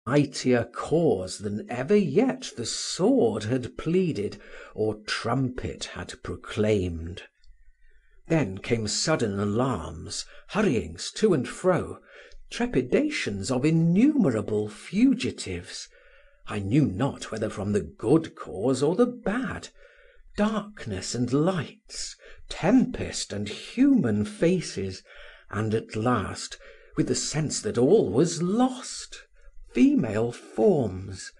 mightier cause than ever yet the sword had pleaded or trumpet had proclaimed. Then came sudden alarms, hurryings to and fro, trepidations of innumerable fugitives, I knew not whether from the good cause or the bad, darkness and lights, tempest and human faces, and at last, with the sense that all was lost, female forms,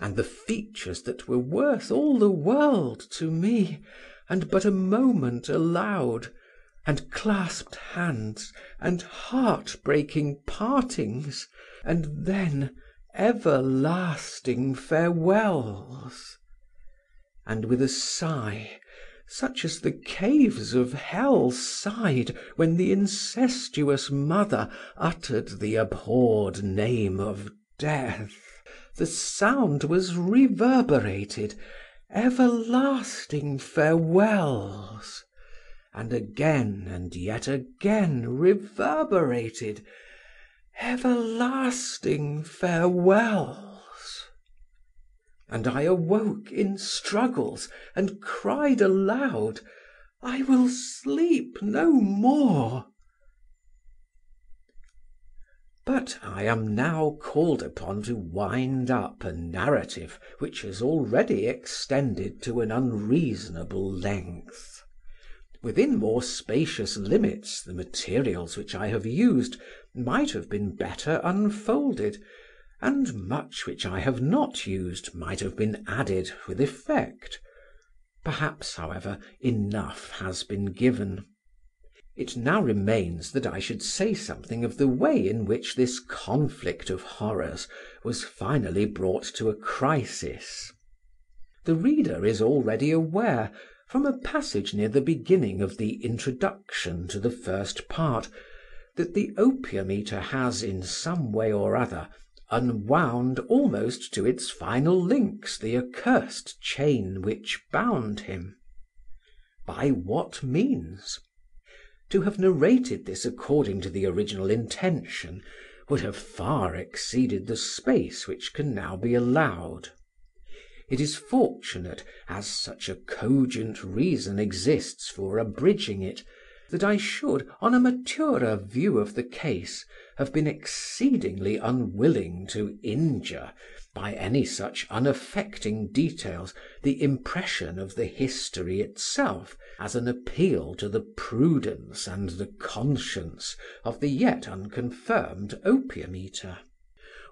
and the features that were worth all the world to me, and but a moment allowed, and clasped hands, and heart-breaking partings, and then everlasting farewells. And with a sigh, such as the caves of hell sighed when the incestuous mother uttered the abhorred name of death, the sound was reverberated, everlasting farewells, and again and yet again reverberated, everlasting farewells. And I awoke in struggles and cried aloud, I will sleep no more. But I am now called upon to wind up a narrative which has already extended to an unreasonable length. Within more spacious limits, the materials which I have used might have been better unfolded, and much which I have not used might have been added with effect. Perhaps, however, enough has been given. It now remains that I should say something of the way in which this conflict of horrors was finally brought to a crisis. The reader is already aware, from a passage near the beginning of the introduction to the first part, that the Opium-Eater has, in some way or other, unwound almost to its final links the accursed chain which bound him. By what means? To have narrated this according to the original intention would have far exceeded the space which can now be allowed. It is fortunate, as such a cogent reason exists for abridging it, that I should, on a maturer view of the case, have been exceedingly unwilling to injure, by any such unaffecting details, the impression of the history itself as an appeal to the prudence and the conscience of the yet unconfirmed Opium-Eater,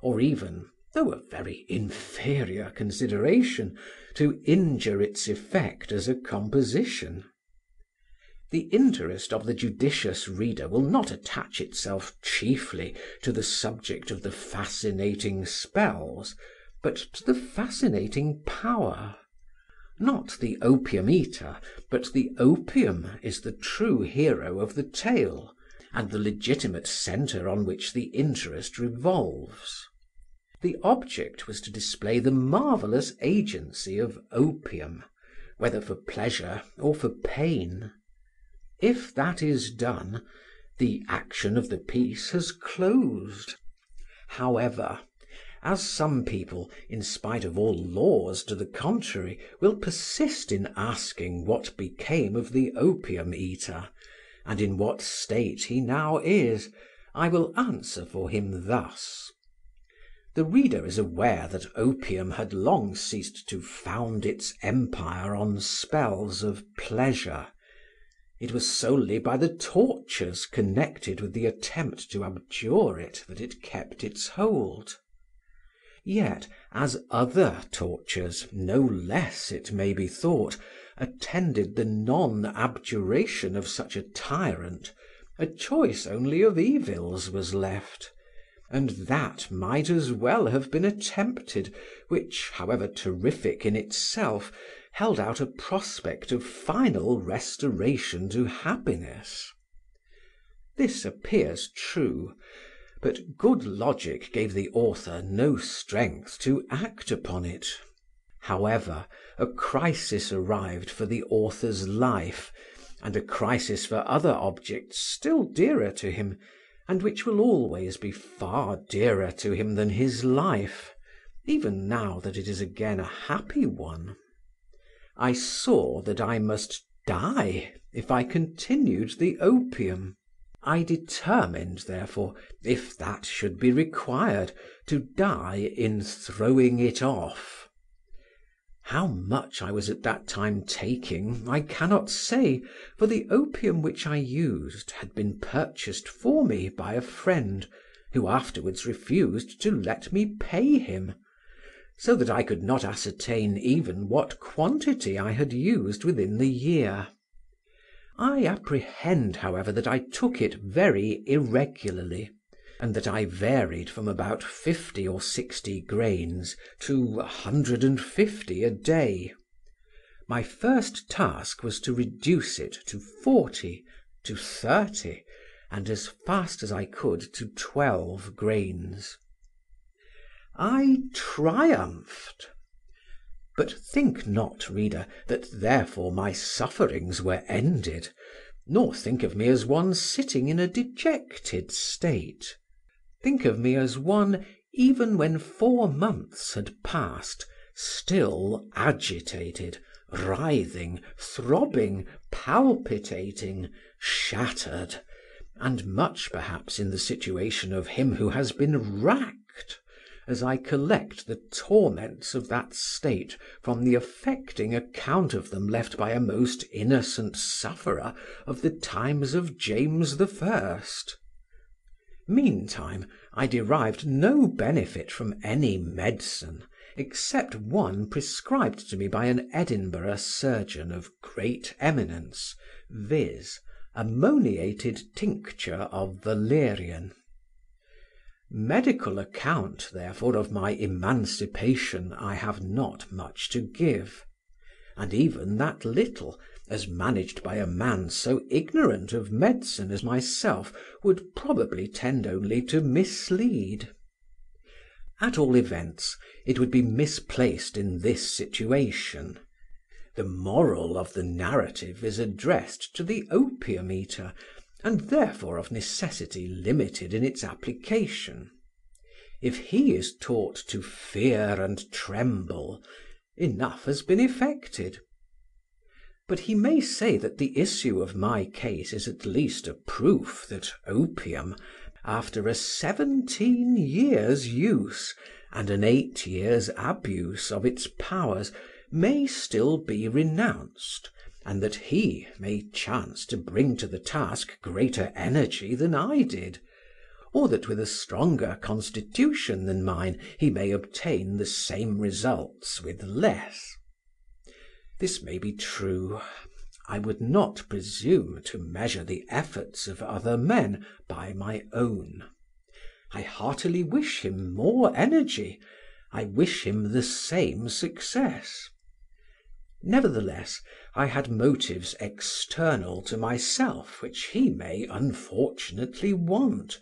or even, though a very inferior consideration, to injure its effect as a composition. The interest of the judicious reader will not attach itself chiefly to the subject of the fascinating spells, but to the fascinating power. Not the Opium-Eater, but the opium is the true hero of the tale, and the legitimate centre on which the interest revolves. The object was to display the marvellous agency of opium, whether for pleasure or for pain. If that is done, the action of the piece has closed. However, as some people, in spite of all laws to the contrary, will persist in asking what became of the Opium-Eater, and in what state he now is, I will answer for him thus. The reader is aware that opium had long ceased to found its empire on spells of pleasure. It was solely by the tortures connected with the attempt to abjure it that it kept its hold. Yet, as other tortures, no less, it may be thought, attended the non-abjuration of such a tyrant, a choice only of evils was left, and that might as well have been attempted, which, however terrific in itself, held out a prospect of final restoration to happiness. This appears true, but good logic gave the author no strength to act upon it. However, a crisis arrived for the author's life, and a crisis for other objects still dearer to him, and which will always be far dearer to him than his life, even now that it is again a happy one. I saw that I must die if I continued the opium. I determined, therefore, if that should be required, to die in throwing it off. How much I was at that time taking I cannot say, for the opium which I used had been purchased for me by a friend, who afterwards refused to let me pay him, so that I could not ascertain even what quantity I had used within the year. I apprehend, however, that I took it very irregularly, and that I varied from about 50 or 60 grains to 150 a day. My first task was to reduce it to 40, to 30, and as fast as I could to 12 grains. I triumphed. But think not, reader, that therefore my sufferings were ended, nor think of me as one sitting in a dejected state. Think of me as one, even when 4 months had passed, still agitated, writhing, throbbing, palpitating, shattered, and much perhaps in the situation of him who has been racked, as I collect the torments of that state from the affecting account of them left by a most innocent sufferer of the times of James I. Meantime, I derived no benefit from any medicine, except one prescribed to me by an Edinburgh surgeon of great eminence, viz., ammoniated tincture of valerian. Medical account, therefore, of my emancipation I have not much to give, and even that little, as managed by a man so ignorant of medicine as myself, would probably tend only to mislead. At all events, it would be misplaced in this situation. The moral of the narrative is addressed to the opium-eater, and therefore of necessity limited in its application. If he is taught to fear and tremble, enough has been effected. But he may say that the issue of my case is at least a proof that opium, after a 17 years' use and an 8 years' abuse of its powers, may still be renounced, and that he may chance to bring to the task greater energy than I did, or that with a stronger constitution than mine he may obtain the same results with less. This may be true. I would not presume to measure the efforts of other men by my own. I heartily wish him more energy, I wish him the same success. Nevertheless, I had motives external to myself which he may unfortunately want,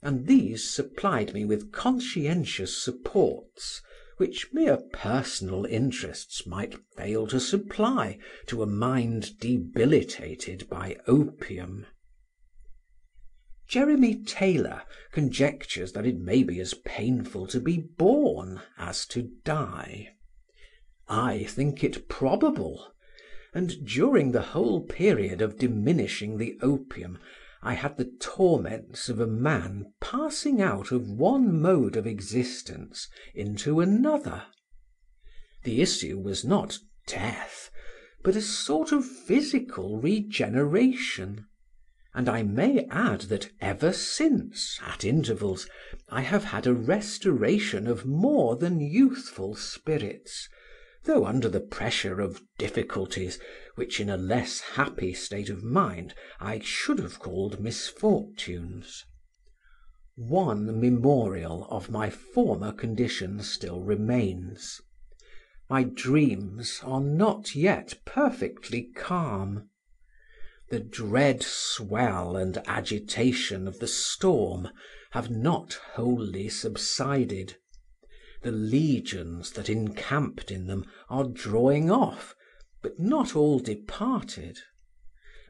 and these supplied me with conscientious supports which mere personal interests might fail to supply to a mind debilitated by opium. Jeremy Taylor conjectures that it may be as painful to be born as to die. I think it probable, and during the whole period of diminishing the opium, I had the torments of a man passing out of one mode of existence into another. The issue was not death, but a sort of physical regeneration, and I may add that ever since, at intervals, I have had a restoration of more than youthful spirits, though under the pressure of difficulties which in a less happy state of mind I should have called misfortunes. One memorial of my former condition still remains. My dreams are not yet perfectly calm. The dread swell and agitation of the storm have not wholly subsided. The legions that encamped in them are drawing off, but not all departed.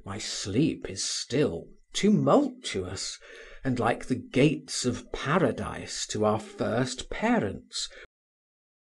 My sleep is still tumultuous, and like the gates of paradise to our first parents,